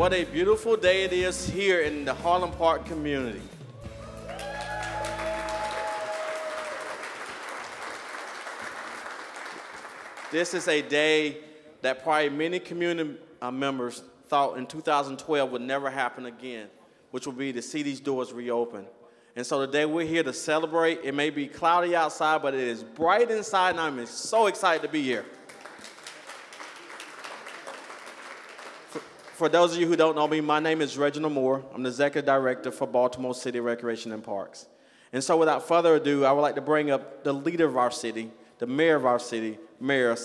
What a beautiful day it is here in the Harlem Park community. This is a day that probably many community members thought in 2012 would never happen again, which would be to see these doors reopen. And so today we're here to celebrate. It may be cloudy outside, but it is bright inside, and I'm so excited to be here. For those of you who don't know me, my name is Reginald Moore. I'm the Executive Director for Baltimore City Recreation and Parks. And so without further ado, I would like to bring up the leader of our city, the mayor of our city, Mayor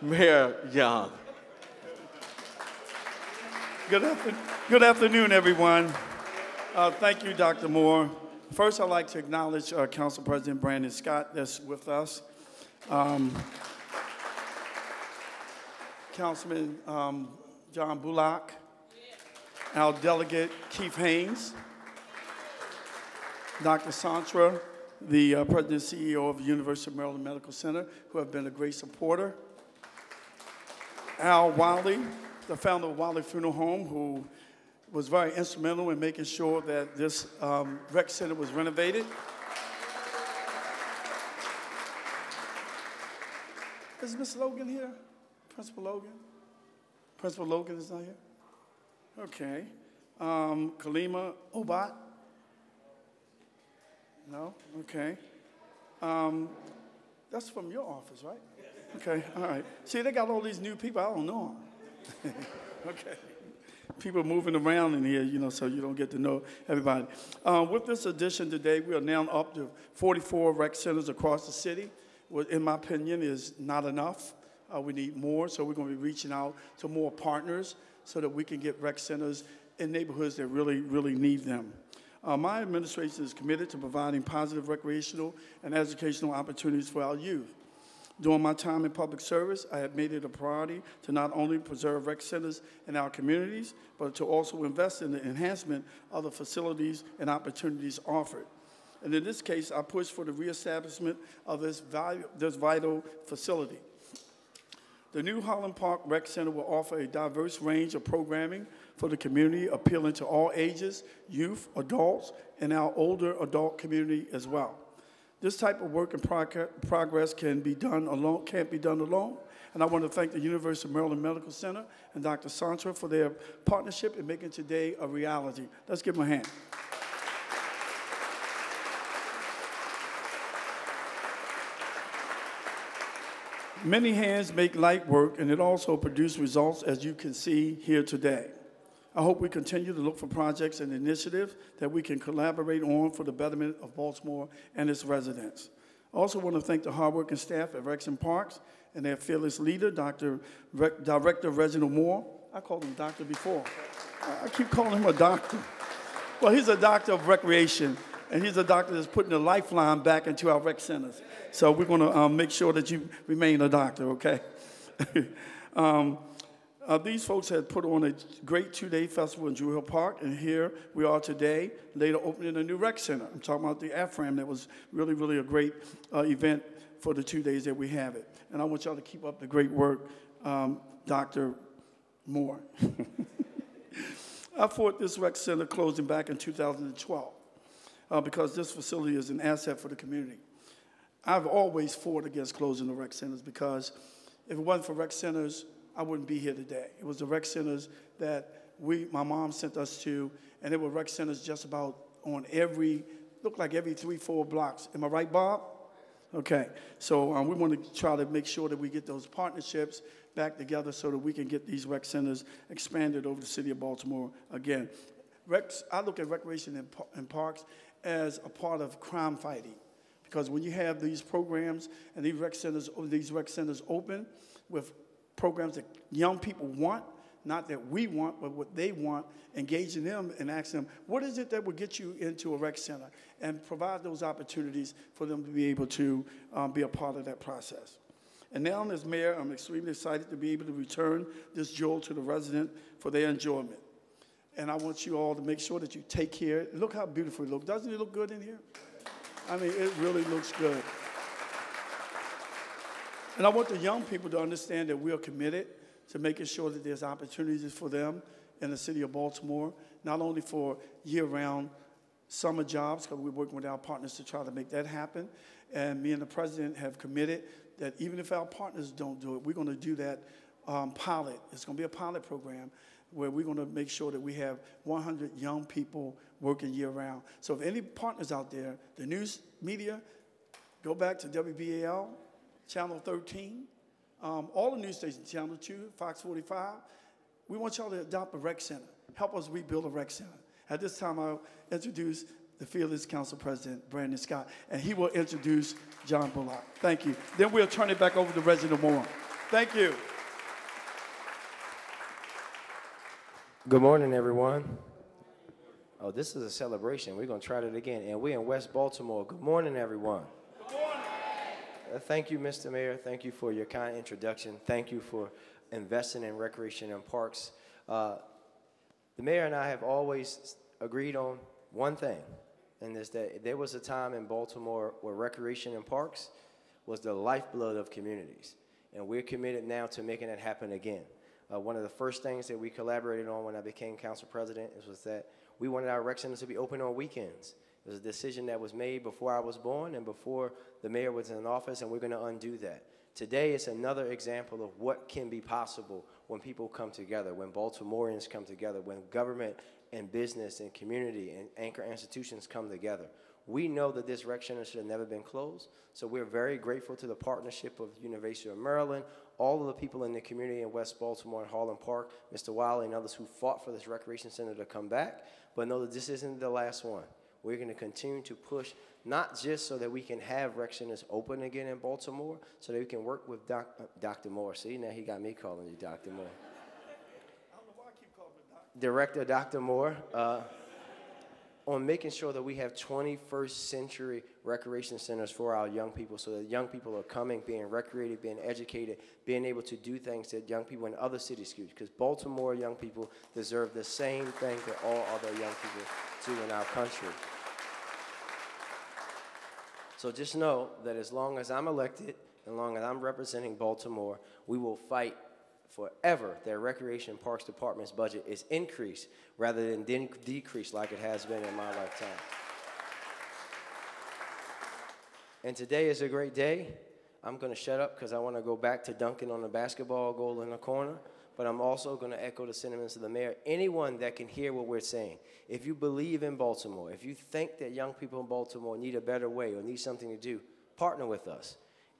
Mayor Young. Good afternoon, everyone. Thank you, Dr. Moore. First, I'd like to acknowledge Council President Brandon Scott that's with us. Councilman John Bullock, our delegate Keith Haynes, Dr. Santra, the President and CEO of the University of Maryland Medical Center, who have been a great supporter. Al Wiley, the founder of Wiley Funeral Home, who was very instrumental in making sure that this rec center was renovated. Is Ms. Logan here? Principal Logan? Principal Logan is not here? Okay. Kalima Obat? No? Okay. That's from your office, right? Okay, all right. See, they got all these new people. I don't know them. Okay. People moving around in here, you know, so you don't get to know everybody. With this addition today, we are now up to 44 rec centers across the city. What, in my opinion, is not enough. We need more, so we're going to be reaching out to more partners so that we can get rec centers in neighborhoods that really, really need them. My administration is committed to providing positive recreational and educational opportunities for our youth. During my time in public service, I have made it a priority to not only preserve rec centers in our communities, but to also invest in the enhancement of the facilities and opportunities offered. And in this case, I push for the reestablishment of this vital facility. The new Harlem Park Rec Center will offer a diverse range of programming for the community, appealing to all ages, youth, adults, and our older adult community as well. This type of work in progress can't be done alone. And I want to thank the University of Maryland Medical Center and Dr. Santra for their partnership in making today a reality. Let's give them a hand. Many hands make light work, and it also produces results, as you can see here today. I hope we continue to look for projects and initiatives that we can collaborate on for the betterment of Baltimore and its residents. I also want to thank the hardworking staff at Recs and Parks and their fearless leader, Director Reginald Moore. I called him doctor before. I keep calling him a doctor. Well, he's a doctor of recreation, and he's a doctor that's putting the lifeline back into our rec centers. So we're going to make sure that you remain a doctor, okay? These folks had put on a great two-day festival in Drew Hill Park, and here we are today, later opening a new rec center. I'm talking about the AFRAM. That was really, really a great event for the 2 days that we have it. And I want y'all to keep up the great work, Dr. Moore. I fought this rec center closing back in 2012 because this facility is an asset for the community. I've always fought against closing the rec centers because if it wasn't for rec centers, I wouldn't be here today. It was the rec centers that my mom sent us to, and there were rec centers just about on looked like every 3-4 blocks. Am I right, Bob? Okay, so we want to try to make sure that we get those partnerships back together so that we can get these rec centers expanded over the city of Baltimore again. I look at recreation and parks as a part of crime fighting, because when you have these programs and these rec centers open with programs that young people want, not that we want, but what they want, engaging them and asking them, what is it that will get you into a rec center? And provide those opportunities for them to be able to be a part of that process. And now, as mayor, I'm extremely excited to be able to return this jewel to the resident for their enjoyment. And I want you all to make sure that you take care. Look how beautiful it looks. Doesn't it look good in here? I mean, it really looks good. And I want the young people to understand that we are committed to making sure that there's opportunities for them in the city of Baltimore, not only for year-round summer jobs, because we're working with our partners to try to make that happen. And me and the president have committed that even if our partners don't do it, we're going to do that pilot. It's going to be a pilot program where we're going to make sure that we have 100 young people working year-round. So if any partners out there, the news media, go back to WBAL, Channel 13, all the news stations, Channel 2, Fox 45. We want y'all to adopt a rec center. Help us rebuild a rec center. At this time, I'll introduce the Fearless Council President, Brandon Scott, and he will introduce John Bullock. Thank you. Then we'll turn it back over to Reginald Moore. Thank you. Good morning, everyone. Oh, this is a celebration. We're going to try it again. And we're in West Baltimore. Good morning, everyone. Good morning. Thank you, Mr. Mayor. Thank you for your kind introduction. Thank you for investing in recreation and parks. The mayor and I have always agreed on one thing, and is that there was a time in Baltimore where recreation and parks was the lifeblood of communities. And we're committed now to making it happen again. One of the first things that we collaborated on when I became council president was that we wanted our rec centers to be open on weekends. It was a decision that was made before I was born and before the mayor was in office, and we're going to undo that. Today is another example of what can be possible when people come together, when Baltimoreans come together, when government and business and community and anchor institutions come together. We know that this rec center should have never been closed, so we're very grateful to the partnership of the University of Maryland, all of the people in the community in West Baltimore and Harlem Park, Mr. Wiley and others who fought for this recreation center to come back, but know that this isn't the last one. We're going to continue to push, not just so that we can have rec centers open again in Baltimore, so that we can work with Dr. Moore. See, now he got me calling you Dr. Moore. I don't know why I keep calling him Dr. Director Dr. Moore, on making sure that we have 21st century recreation centers for our young people, so that young people are coming, being recreated, being educated, being able to do things that young people in other cities do, because Baltimore young people deserve the same thing that all other young people do in our country. So just know that as long as I'm elected, as long as I'm representing Baltimore, we will fight forever that Recreation and Parks Department's budget is increased rather than decreased like it has been in my lifetime. And today is a great day. I'm going to shut up because I want to go back to dunking on the basketball goal in the corner, but I'm also going to echo the sentiments of the mayor. Anyone that can hear what we're saying, if you believe in Baltimore, if you think that young people in Baltimore need a better way or need something to do, partner with us.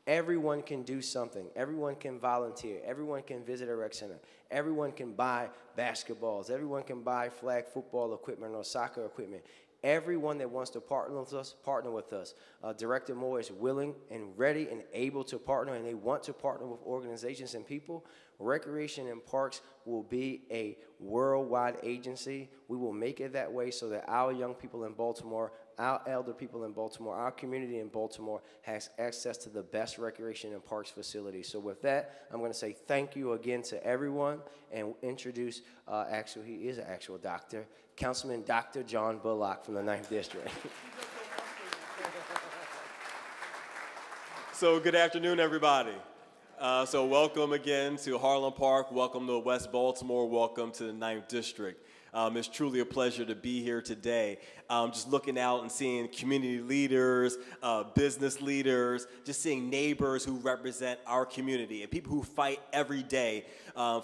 Everyone can do something. Everyone can volunteer. Everyone can visit a rec center. Everyone can buy basketballs. Everyone can buy flag football equipment or soccer equipment. Everyone that wants to partner with us, partner with us. Director Moore is willing and ready and able to partner, and they want to partner with organizations and people. Recreation and Parks will be a worldwide agency. We will make it that way so that our young people in Baltimore, our elder people in Baltimore, our community in Baltimore has access to the best recreation and parks facilities. So with that, I'm going to say thank you again to everyone and introduce, actually, he is an actual doctor, Councilman Dr. John Bullock from the 9th District. So good afternoon, everybody. So welcome again to Harlem Park. Welcome to West Baltimore. Welcome to the 9th District. It's truly a pleasure to be here today. Just looking out and seeing community leaders, business leaders, just seeing neighbors who represent our community and people who fight every day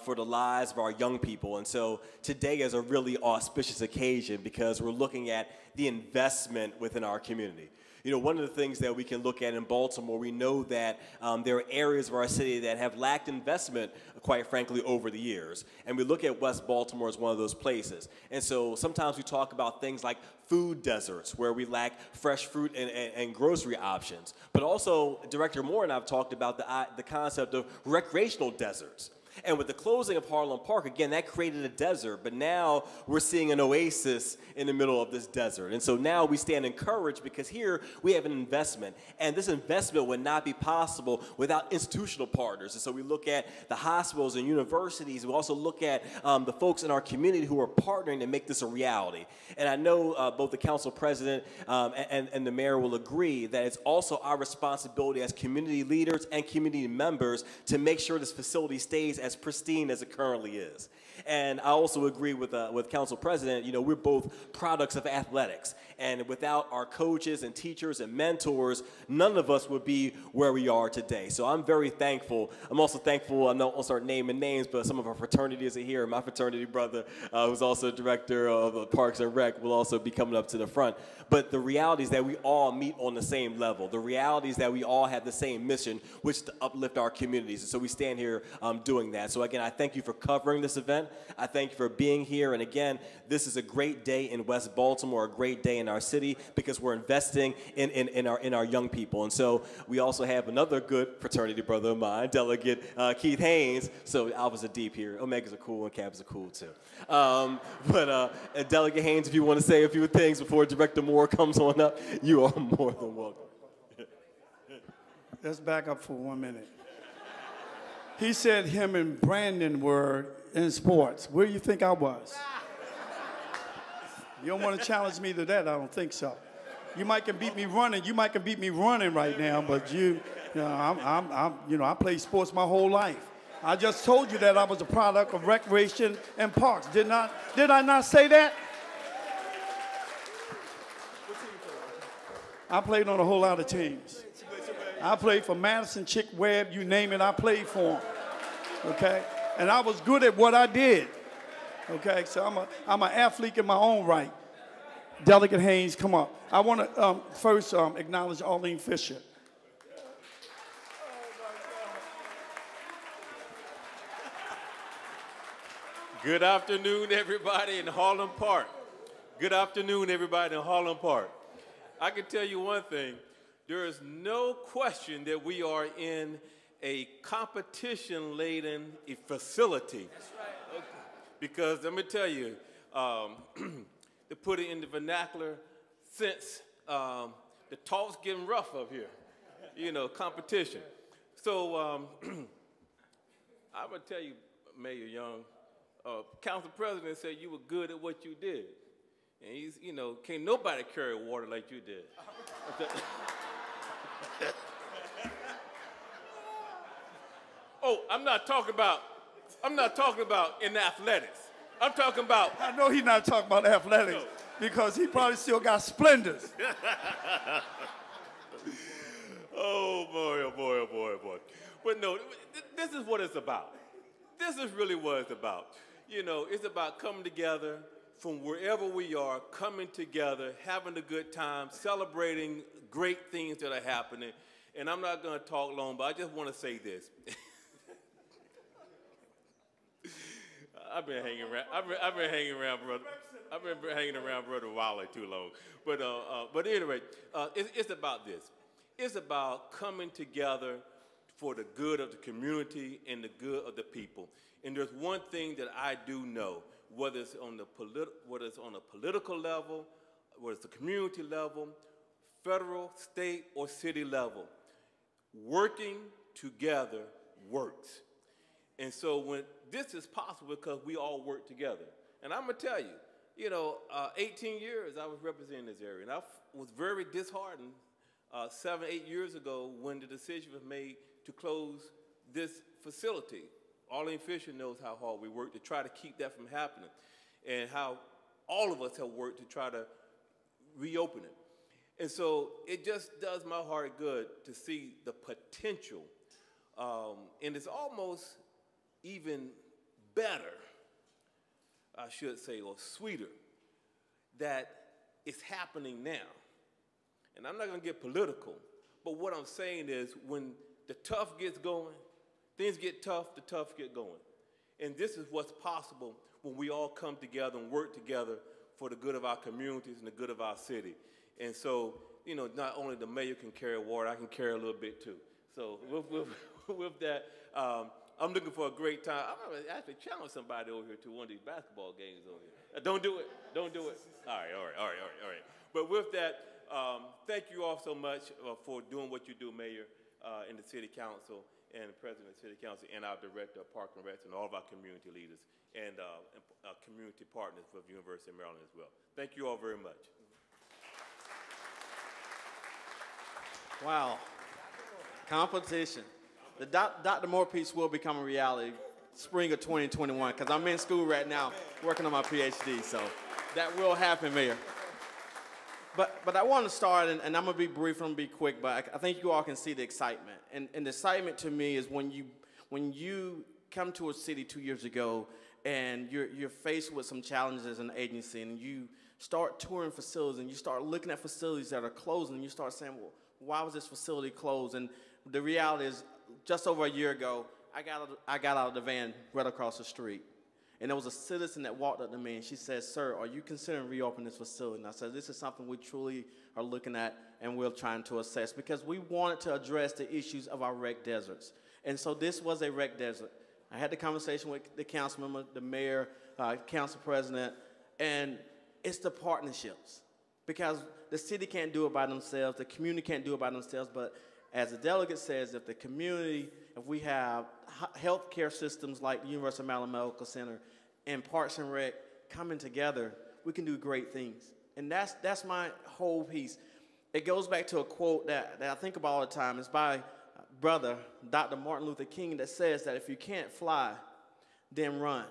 for the lives of our young people. And so today is a really auspicious occasion because we're looking at the investment within our community. You know, one of the things that we can look at in Baltimore, we know that there are areas of our city that have lacked investment, quite frankly, over the years. And we look at West Baltimore as one of those places. And so sometimes we talk about things like food deserts, where we lack fresh fruit and grocery options. But also, Director Moore and I have talked about the concept of recreational deserts. And with the closing of Harlem Park, again, that created a desert, but now we're seeing an oasis in the middle of this desert. And so now we stand encouraged because here we have an investment, and this investment would not be possible without institutional partners. And so we look at the hospitals and universities. We also look at the folks in our community who are partnering to make this a reality. And I know both the council president and the mayor will agree that it's also our responsibility as community leaders and community members to make sure this facility stays as pristine as it currently is. And I also agree with council president, you know, we're both products of athletics. And without our coaches and teachers and mentors, none of us would be where we are today. So I'm very thankful. I'm also thankful, I won't start naming names, but some of our fraternities are here. My fraternity brother, who's also director of Parks and Rec, will also be coming up to the front. But the reality is that we all meet on the same level. The reality is that we all have the same mission, which is to uplift our communities. And so we stand here doing that. So again, I thank you for covering this event. I thank you for being here. And again, this is a great day in West Baltimore, a great day in our city, because we're investing in our young people. And so we also have another good fraternity brother of mine, Delegate Keith Haynes. So Alphas are deep here. Omegas are cool and Kappas are cool too. But Delegate Haynes, if you want to say a few things before Director Moore comes on up, you are more than welcome. Let's back up for 1 minute. He said him and Brandon were in sports. Where do you think I was? You don't want to challenge me to that? I don't think so. You might can beat me running. You might can beat me running right now, but I played sports my whole life. I just told you that I was a product of recreation and parks. Did I not say that? I played on a whole lot of teams. I played for Madison, Chick Webb, you name it, I played for them. Okay? And I was good at what I did. Okay? So I'm an athlete in my own right. Delegate Haynes, come up. I want to first acknowledge Arlene Fisher. Good afternoon, everybody in Harlem Park. Good afternoon, everybody in Harlem Park. I can tell you one thing. There is no question that we are in a competition-laden facility. That's right. Okay. Because let me tell you, to put it in the vernacular sense, the talk's getting rough up here. You know, competition. So I'm going to tell you, Mayor Young, Council President said you were good at what you did. And he's, you know, can't nobody carry water like you did. Oh, I'm not talking about in athletics. I'm talking about. I know he's not talking about athletics because he probably still got splendors. Oh boy, oh boy, oh boy, oh boy. But no, this is what it's about. This is really what it's about. You know, it's about coming together from wherever we are, coming together, having a good time, celebrating great things that are happening. And I'm not going to talk long, but I just want to say this. I've been hanging around, brother Wiley too long. But anyway, it's about this. It's about coming together for the good of the community and the good of the people. And there's one thing that I do know, whether it's on a political level, whether it's the community level, federal, state, or city level, working together works. And so when this is possible because we all work together. And I'm going to tell you, you know, 18 years I was representing this area, and I was very disheartened 7, 8 years ago when the decision was made to close this facility. Arlene Fisher knows how hard we worked to try to keep that from happening, and how all of us have worked to try to reopen it. And so it just does my heart good to see the potential, and it's almost even better, I should say, or sweeter, that it's happening now. And I'm not going to get political, but what I'm saying is when the tough gets going, things get tough, the tough get going. And this is what's possible when we all come together and work together for the good of our communities and the good of our city. And so, you know, not only the mayor can carry water, I can carry a little bit too. So with that, I'm looking for a great time. I'm going to actually challenge somebody over here to one of these basketball games over here. Don't do it. Don't do it. All right. But with that, thank you all so much for doing what you do, Mayor, and the City Council, and the President of the City Council, and our Director of Park and Rec, and all of our community leaders, and community partners for the University of Maryland as well. Thank you all very much. Wow. Competition. The Dr. Moore piece will become a reality spring of 2021, because I'm in school right now working on my PhD, so that will happen, Mayor. But I want to start, and I'm going to be brief, I'm going to be quick, but I think you all can see the excitement. And the excitement to me is when you come to a city 2 years ago and you're faced with some challenges as an agency, and you start touring facilities and you start looking at facilities that are closing, and you start saying, well, why was this facility closed? And the reality is, just over a year ago, I got out of the van right across the street. And there was a citizen that walked up to me, and she said, sir, are you considering reopening this facility? And I said, this is something we truly are looking at and we're trying to assess, because we wanted to address the issues of our rec deserts. And so this was a rec desert. I had the conversation with the council member, the mayor, council president, and it's the partnerships. Because the city can't do it by themselves, the community can't do it by themselves, but as the delegate says, if the community, if we have healthcare systems like the University of Maryland Medical Center and Parks and Rec coming together, we can do great things. And that's my whole piece. It goes back to a quote that I think about all the time. It's by brother, Dr. Martin Luther King, that says that if you can't fly, then run.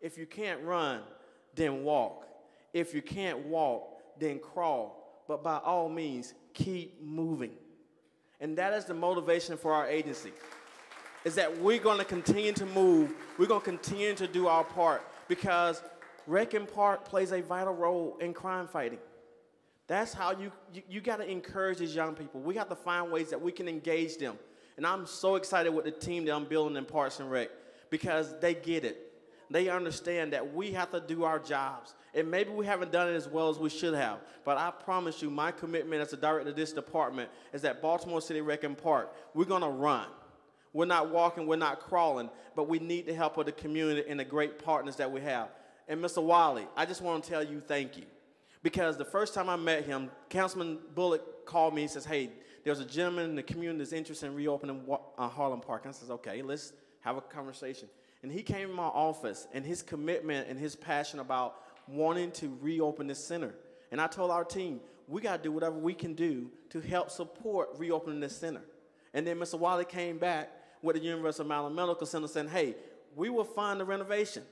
If you can't run, then walk. If you can't walk, then crawl. But by all means, keep moving. And that is the motivation for our agency, is that we're going to continue to move. We're going to continue to do our part, because Rec and Park plays a vital role in crime fighting. That's how you got to encourage these young people. We have to find ways that we can engage them. And I'm so excited with the team that I'm building in Parks and Rec, because they get it. They understand that we have to do our jobs. And maybe we haven't done it as well as we should have. But I promise you, my commitment as the director of this department is that Baltimore City Rec and Park, we're going to run. We're not walking, we're not crawling, but we need the help of the community and the great partners that we have. And Mr. Wiley, I just want to tell you thank you. Because the first time I met him, Councilman Bullock called me and says, hey, there's a gentleman in the community that's interested in reopening Harlem Park. And I says, okay, let's have a conversation. And he came in my office, and his commitment and his passion about wanting to reopen this center. And I told our team, we got to do whatever we can do to help support reopening this center. And then Mr. Wiley came back with the University of Maryland Medical Center saying, hey, we will fund the renovation.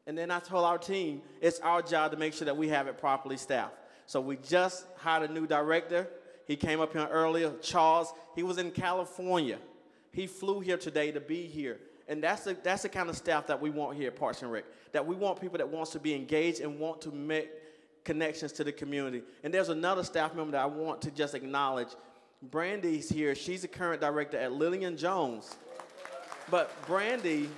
And then I told our team, it's our job to make sure that we have it properly staffed. So we just hired a new director. He came up here earlier, Charles. He was in California. He flew here today to be here. And that's the kind of staff that we want here at Parks and Rec, that we want people that wants to be engaged and want to make connections to the community. And there's another staff member that I want to just acknowledge. Brandy's here. She's the current director at Lillian Jones. But Brandy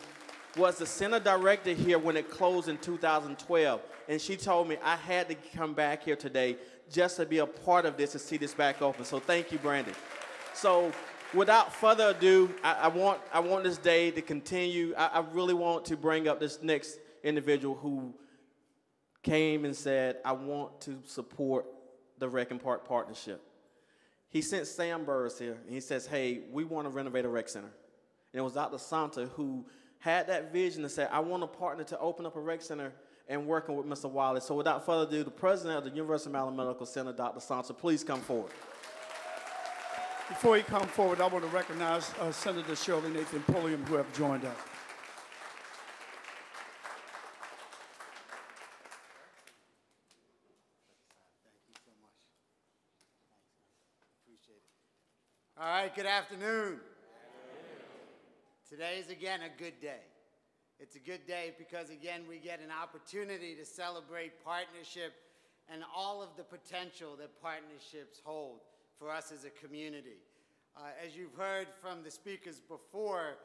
was the center director here when it closed in 2012. And she told me I had to come back here today just to be a part of this, to see this back open. So thank you, Brandy. So without further ado, I want this day to continue. I really want to bring up this next individual who came and said, I want to support the Rec and Park Partnership. He sent Sam Burris here, and he says, hey, we want to renovate a rec center. And it was Dr. Santa who had that vision to say, I want a partner to open up a rec center, and working with Mr. Wiley. So without further ado, the president of the University of Maryland Medical Center, Dr. Santa, please come forward. Before he comes forward, I want to recognize Senator Shirley Nathan Pulliam, who have joined us. All right, good afternoon. Today is again a good day. It's a good day because again we get an opportunity to celebrate partnership and all of the potential that partnerships hold for us as a community. As you've heard from the speakers before,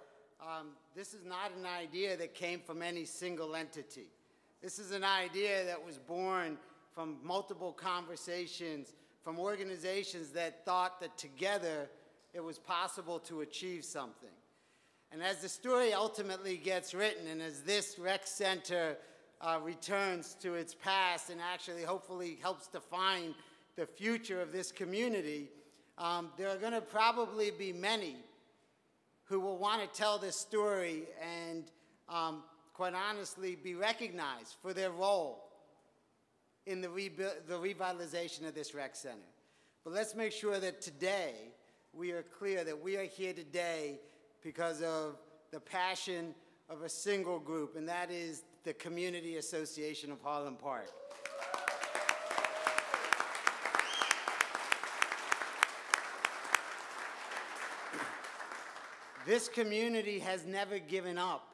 this is not an idea that came from any single entity. This is an idea that was born from multiple conversations from organizations that thought that together it was possible to achieve something. And as the story ultimately gets written, and as this rec center returns to its past and actually hopefully helps define the future of this community, there are going to probably be many who will want to tell this story and, quite honestly, be recognized for their role in the revitalization of this rec center. But let's make sure that today we are clear that we are here today because of the passion of a single group, and that is the Community Association of Harlem Park. This community has never given up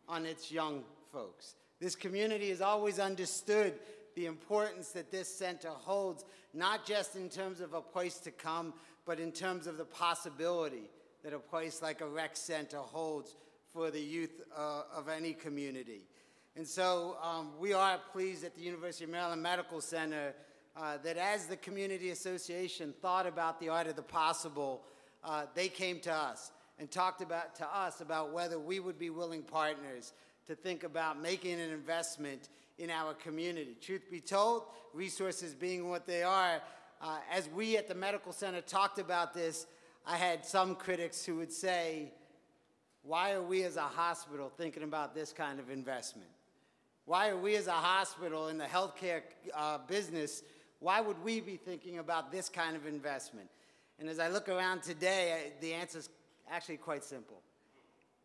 on its young folks. This community has always understood the importance that this center holds, not just in terms of a place to come, but in terms of the possibility that a place like a rec center holds for the youth of any community. And so we are pleased at the University of Maryland Medical Center that as the Community Association thought about the art of the possible, they came to us and talked to us about whether we would be willing partners to think about making an investment in our community. Truth be told, resources being what they are, as we at the medical center talked about this, I had some critics who would say, why are we as a hospital thinking about this kind of investment? Why are we as a hospital in the healthcare business, why would we be thinking about this kind of investment? And as I look around today, the answer is actually quite simple.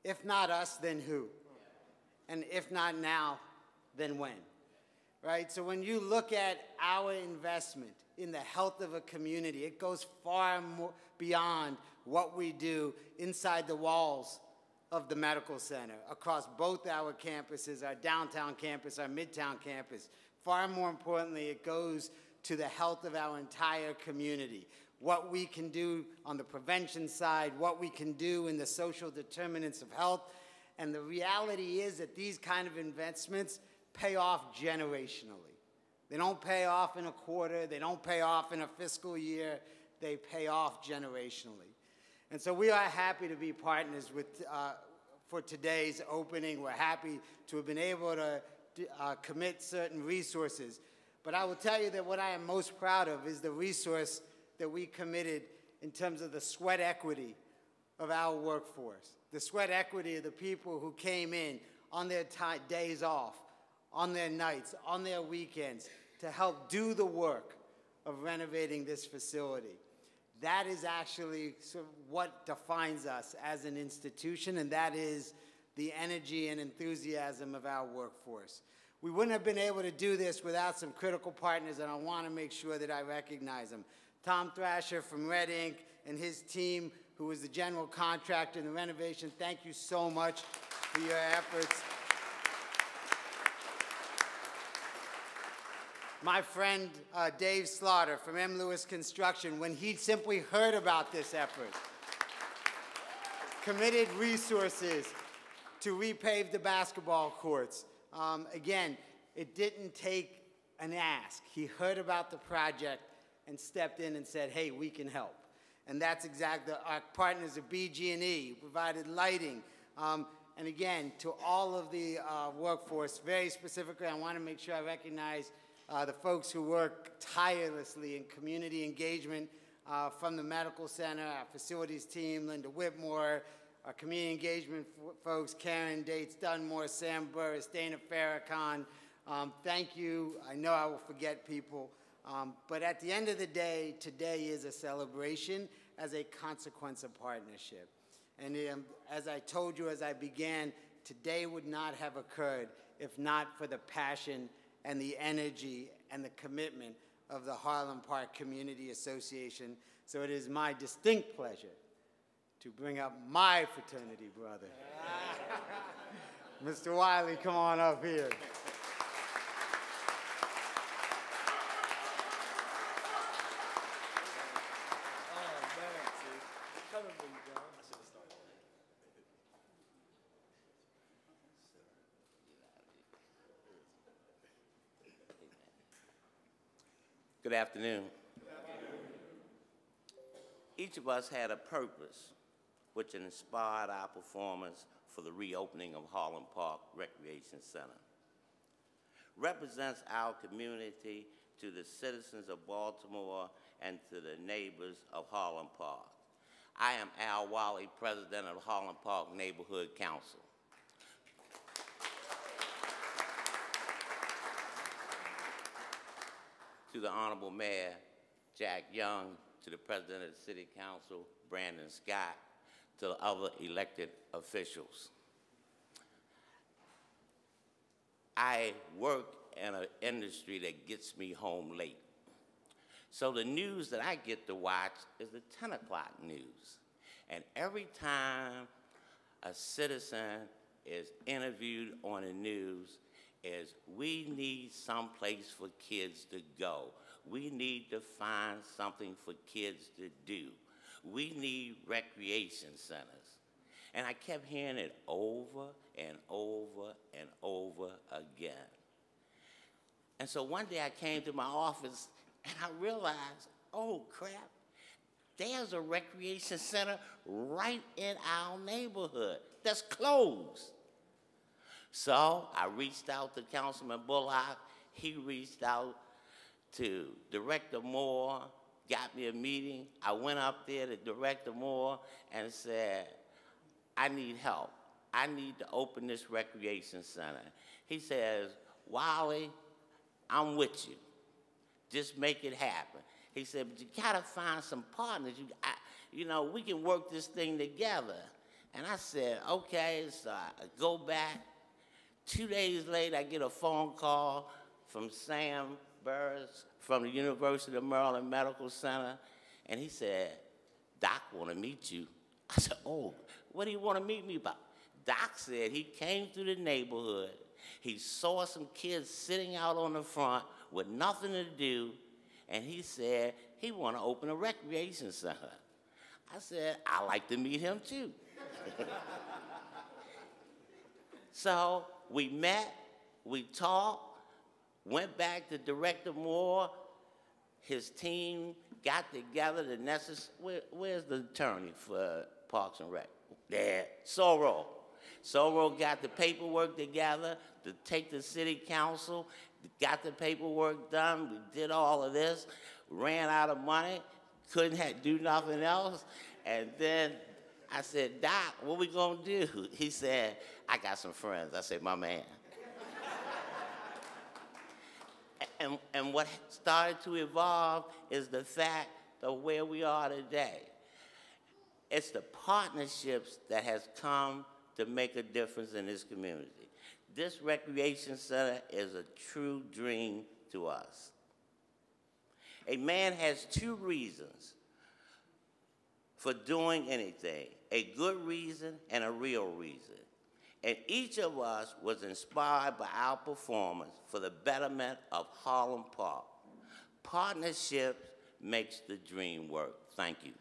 If not us, then who? And if not now, then when? Right? So when you look at our investment in the health of a community, it goes far more beyond what we do inside the walls of the medical center, across both our campuses, our downtown campus, our midtown campus. Far more importantly, it goes to the health of our entire community. What we can do on the prevention side, what we can do in the social determinants of health. And the reality is that these kind of investments pay off generationally. They don't pay off in a quarter, they don't pay off in a fiscal year, they pay off generationally. And so we are happy to be partners with, for today's opening. We're happy to have been able to commit certain resources. But I will tell you that what I am most proud of is the resource that we committed in terms of the sweat equity of our workforce, the sweat equity of the people who came in on their days off, on their nights, on their weekends, to help do the work of renovating this facility. That is actually sort of what defines us as an institution, and that is the energy and enthusiasm of our workforce. We wouldn't have been able to do this without some critical partners, and I want to make sure that I recognize them. Tom Thrasher from Red Ink and his team, who was the general contractor in the renovation, thank you so much for your efforts. My friend Dave Slaughter from M. Lewis Construction, when he simply heard about this effort, committed resources to repave the basketball courts. Again, it didn't take an ask. He heard about the project and stepped in and said, hey, we can help. And that's exactly our partners at BG&E, who provided lighting. And again, to all of the workforce, very specifically, I want to make sure I recognize the folks who work tirelessly in community engagement from the medical center, our facilities team, Linda Whitmore, our community engagement folks, Karen Dates Dunmore, Sam Burris, Dana Farrakhan. Thank you. I know I will forget people. But at the end of the day, today is a celebration as a consequence of partnership. And as I told you as I began, today would not have occurred if not for the passion and the energy and the commitment of the Harlem Park Community Association. So it is my distinct pleasure to bring up my fraternity brother. Mr. Wiley, come on up here. Good afternoon. Each of us had a purpose which inspired our performance for the reopening of Harlem Park Recreation Center. Represents our community to the citizens of Baltimore and to the neighbors of Harlem Park. I am Al Wiley, President of the Harlem Park Neighborhood Council. To the Honorable Mayor, Jack Young, to the President of the City Council, Brandon Scott, to the other elected officials. I work in an industry that gets me home late. So the news that I get to watch is the 10 o'clock news. And every time a citizen is interviewed on the news, is we need some place for kids to go. We need to find something for kids to do. We need recreation centers. And I kept hearing it over and over and over again. And so one day I came to my office and I realized, oh crap, there's a recreation center right in our neighborhood that's closed. So I reached out to Councilman Bullock. He reached out to Director Moore, got me a meeting. I went up there to Director Moore and said, I need help. I need to open this recreation center. He says, Wiley, I'm with you. Just make it happen. He said, but you gotta find some partners. You know, we can work this thing together. And I said, okay, so I go back. 2 days later, I get a phone call from Sam Burris from the University of Maryland Medical Center, and he said, Doc want to meet you. I said, oh, what do you want to meet me about? Doc said he came through the neighborhood, he saw some kids sitting out on the front with nothing to do, and he said he want to open a recreation center. I said, I'd like to meet him too. So we met, we talked, went back to Director Moore, his team got together the necessary, where's the attorney for Parks and Rec? There, Sorrell. Sorrell got the paperwork together to take to City Council, got the paperwork done, we did all of this, ran out of money, couldn't do nothing else, and then I said, Doc, what we gonna do? He said, I got some friends. I said, my man. and what started to evolve is the fact of where we are today. It's the partnerships that has come to make a difference in this community. This recreation center is a true dream to us. A man has two reasons for doing anything, a good reason and a real reason. And each of us was inspired by our performance for the betterment of Harlem Park. Partnership makes the dream work. Thank you.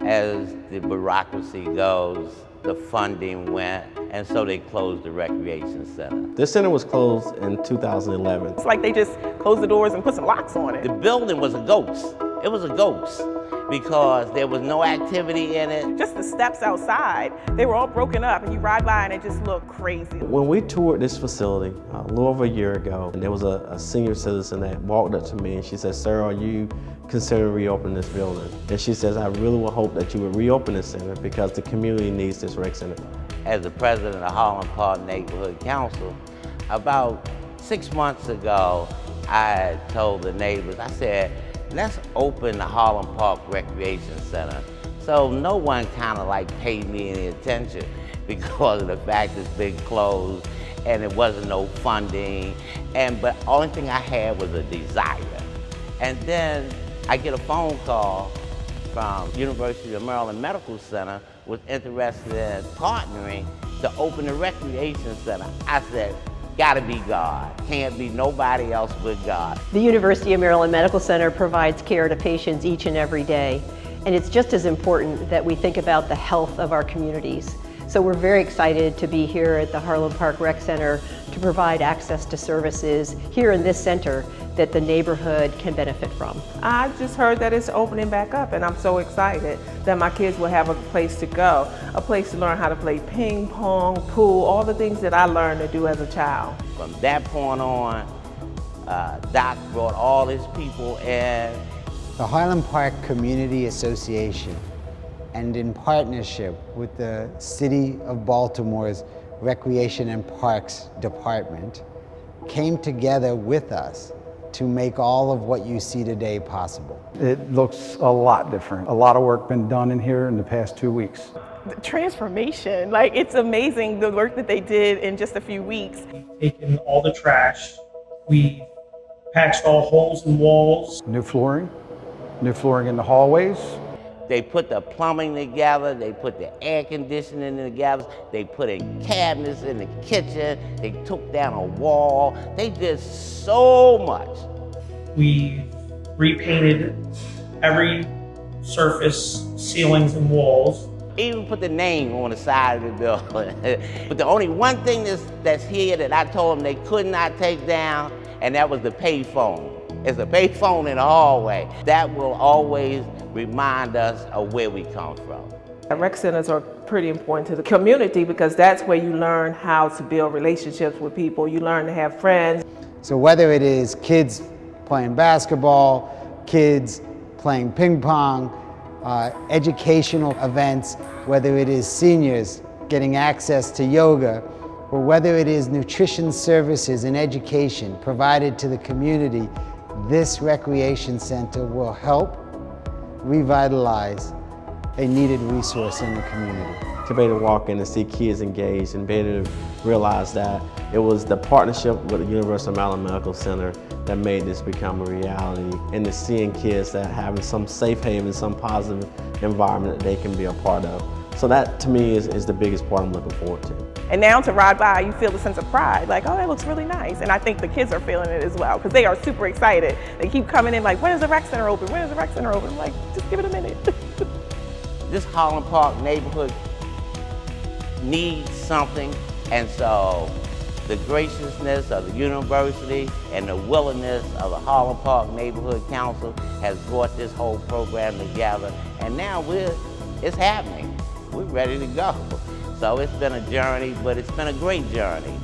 As the bureaucracy goes, the funding went, and so they closed the recreation center. This center was closed in 2011. It's like they just closed the doors and put some locks on it. The building was a ghost. It was a ghost because there was no activity in it. Just the steps outside, they were all broken up, and you ride by and it just looked crazy. When we toured this facility a little over a year ago, and there was a senior citizen that walked up to me and she said, sir, are you considering reopening this building? And she says, I really would hope that you would reopen this center because the community needs this rec center. As the president of the Harlem Park Neighborhood Council, about 6 months ago, I told the neighbors, I said, let's open the Harlem Park Recreation Center. So no one kind of like paid me any attention because of the fact it's been closed and there wasn't no funding. But the only thing I had was a desire. And then I get a phone call from University of Maryland Medical Center was interested in partnering to open a recreation center. I said, gotta be God. Can't be nobody else but God. The University of Maryland Medical Center provides care to patients each and every day. And it's just as important that we think about the health of our communities. So we're very excited to be here at the Harlem Park Rec Center to provide access to services here in this center that the neighborhood can benefit from. I just heard that it's opening back up, and I'm so excited that my kids will have a place to go, a place to learn how to play ping pong, pool, all the things that I learned to do as a child. From that point on, Doc brought all his people in. The Harlem Park Community Association, and in partnership with the City of Baltimore's Recreation and Parks Department, came together with us to make all of what you see today possible. It looks a lot different. A lot of work been done in here in the past 2 weeks. The transformation, like it's amazing the work that they did in just a few weeks. Taken all the trash, we patched all holes in walls. New flooring in the hallways. They put the plumbing together, they put the air conditioning together, they put in cabinets in the kitchen, they took down a wall. They did so much. We repainted every surface, ceilings, and walls. Even put the name on the side of the building. But the only one thing that's here that I told them they could not take down, and that was the payphone. It's a payphone in the hallway. That will always remind us of where we come from. Rec centers are pretty important to the community because that's where you learn how to build relationships with people. You learn to have friends. So whether it is kids playing basketball, kids playing ping pong, educational events, whether it is seniors getting access to yoga, or whether it is nutrition services and education provided to the community, this recreation center will help revitalize a needed resource in the community. To be able to walk in and see kids engaged and be able to realize that it was the partnership with the University of Maryland Medical Center that made this become a reality, and to seeing kids that having some safe haven, some positive environment that they can be a part of. So that to me is the biggest part I'm looking forward to. And now to ride by, you feel a sense of pride, like, oh, that looks really nice. And I think the kids are feeling it as well, because they are super excited. They keep coming in like, when is the rec center open? When is the rec center open? I'm like, just give it a minute. This Harlem Park neighborhood needs something, and so the graciousness of the university and the willingness of the Harlem Park Neighborhood Council has brought this whole program together, and now it's happening. We're ready to go. So it's been a journey, but it's been a great journey.